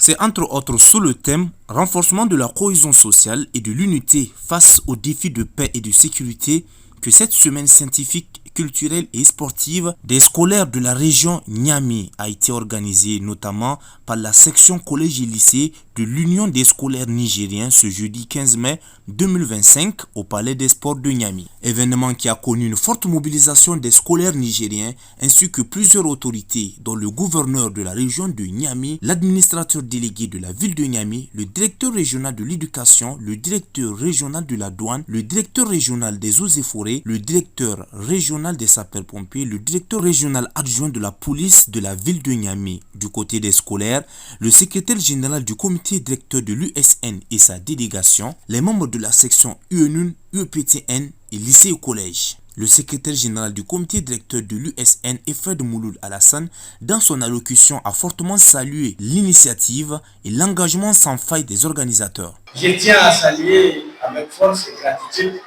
C'est entre autres sous le thème renforcement de la cohésion sociale et de l'unité face aux défis de paix et de sécurité que cette semaine scientifique, culturelle et sportive des scolaires de la région Niamey a été organisée notamment par la section collège et lycée de l'Union des scolaires nigériens ce jeudi 15 mai 2025 au Palais des Sports de Niamey. Événement qui a connu une forte mobilisation des scolaires nigériens ainsi que plusieurs autorités dont le gouverneur de la région de Niamey, l'administrateur délégué de la ville de Niamey, le directeur régional de l'éducation, le directeur régional de la douane, le directeur régional des eaux et forêts, le directeur régional des sapeurs-pompiers, le directeur régional adjoint de la police de la ville de Niamey. Du côté des scolaires, le secrétaire général du comité directeur de l'USN et sa délégation, les membres de la section UNUN, UEPTN et lycée et collège. Le secrétaire général du comité directeur de l'USN, Efred Mouloud Alassane, dans son allocution a fortement salué l'initiative et l'engagement sans faille des organisateurs. Je tiens à saluer avec force et gratitude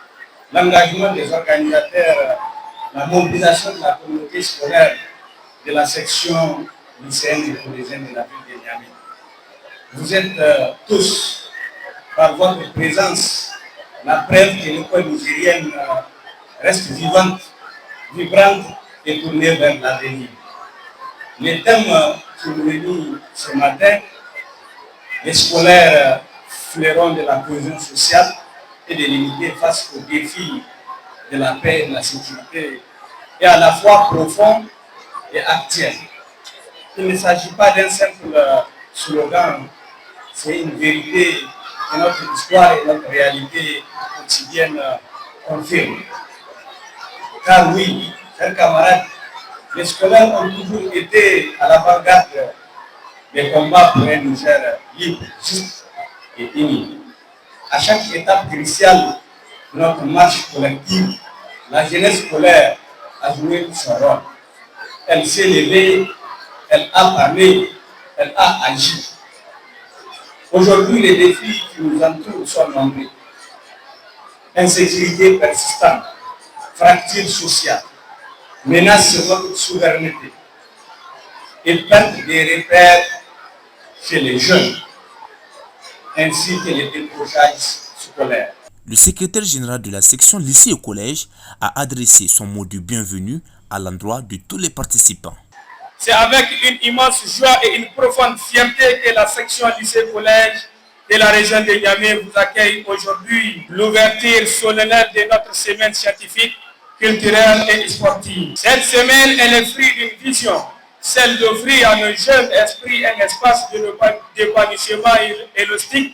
l'engagement des organisateurs, la mobilisation de la communauté scolaire de la section lycéenne et collégienne de la ville de Niamey. Vous êtes tous, par votre présence, la preuve que l'école nigérienne reste vivante, vibrante et tournée vers l'avenir. Les thèmes qui nous réunissent ce matin, les scolaires fleurons de la cohésion sociale et de l'unité face aux défis de la paix et de la sécurité, est à la fois profond et actuel. Il ne s'agit pas d'un simple slogan, c'est une vérité que notre histoire et notre réalité quotidienne confirment. Car oui, chers camarades, les scolaires ont toujours été à l'avant-garde des combats pour un Niger libre, juste et uni. À chaque étape cruciale de notre marche collective, la jeunesse scolaire a joué son rôle. Elle s'est levée, elle a parlé, elle a agi. Aujourd'hui, les défis qui nous entourent sont nombreux. Insécurité persistante, fracture sociale, menace sur notre souveraineté et perte des repères chez les jeunes, ainsi que les décrochages scolaires. Le secrétaire général de la section lycée et collège a adressé son mot de bienvenue à l'endroit de tous les participants. C'est avec une immense joie et une profonde fierté que la section lycée et collège de la région de Niamey vous accueille aujourd'hui l'ouverture solennelle de notre semaine scientifique, culturelle et sportive. Cette semaine est le fruit d'une vision, celle d'offrir à nos jeunes esprits un espace d'épanouissement élastique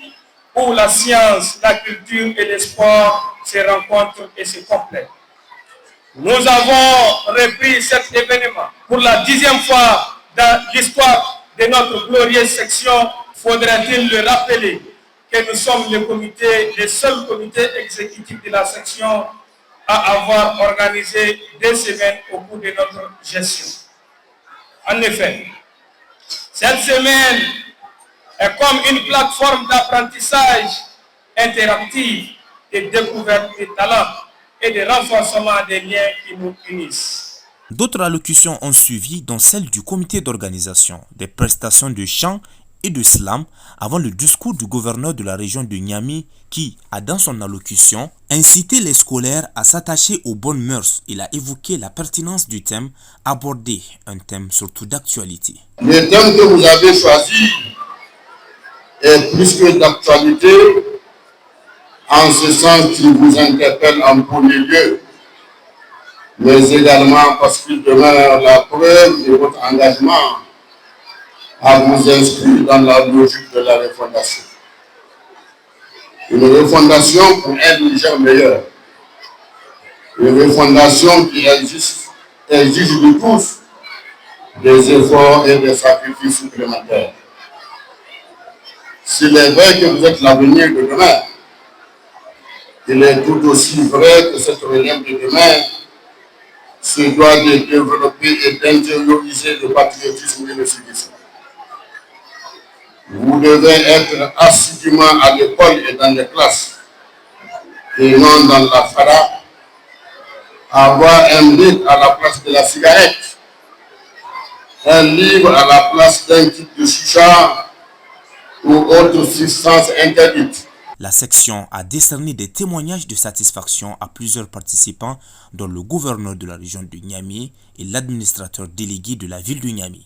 où la science, la culture et le sport se rencontrent et se complètent. Nous avons repris cet événement pour la 10e fois dans l'histoire de notre glorieuse section. Faudrait-il le rappeler que nous sommes le seul comité exécutif de la section à avoir organisé 2 semaines au cours de notre gestion. En effet, cette semaine est comme une plateforme d'apprentissage interactif, de découverte des talents et de renforcement des liens qui nous unissent. D'autres allocutions ont suivi, dont celle du comité d'organisation, des prestations de chant et de slam avant le discours du gouverneur de la région de Niamey qui a dans son allocution incité les scolaires à s'attacher aux bonnes mœurs. Il a évoqué la pertinence du thème abordé, un thème surtout d'actualité. Le thème que vous avez choisi est plus que d'actualité en ce sens qu'il vous interpelle en premier lieu, mais également parce qu'il demeure la preuve de votre engagement à vous inscrire dans la logique de la refondation. Une refondation pour un Niger meilleur. Une refondation qui exige de tous des efforts et des sacrifices supplémentaires. S'il est vrai que vous êtes l'avenir de demain, il est tout aussi vrai que cette relève de demain se doit de développer et d'intérioriser le patriotisme et le civisme. Vous devez être assidûment à l'école et dans les classes, et non dans la fara, avoir un livre à la place de la cigarette, un livre à la place d'un kit de chicha, autres substances interdites. La section a décerné des témoignages de satisfaction à plusieurs participants, dont le gouverneur de la région de Niamey et l'administrateur délégué de la ville de Niamey.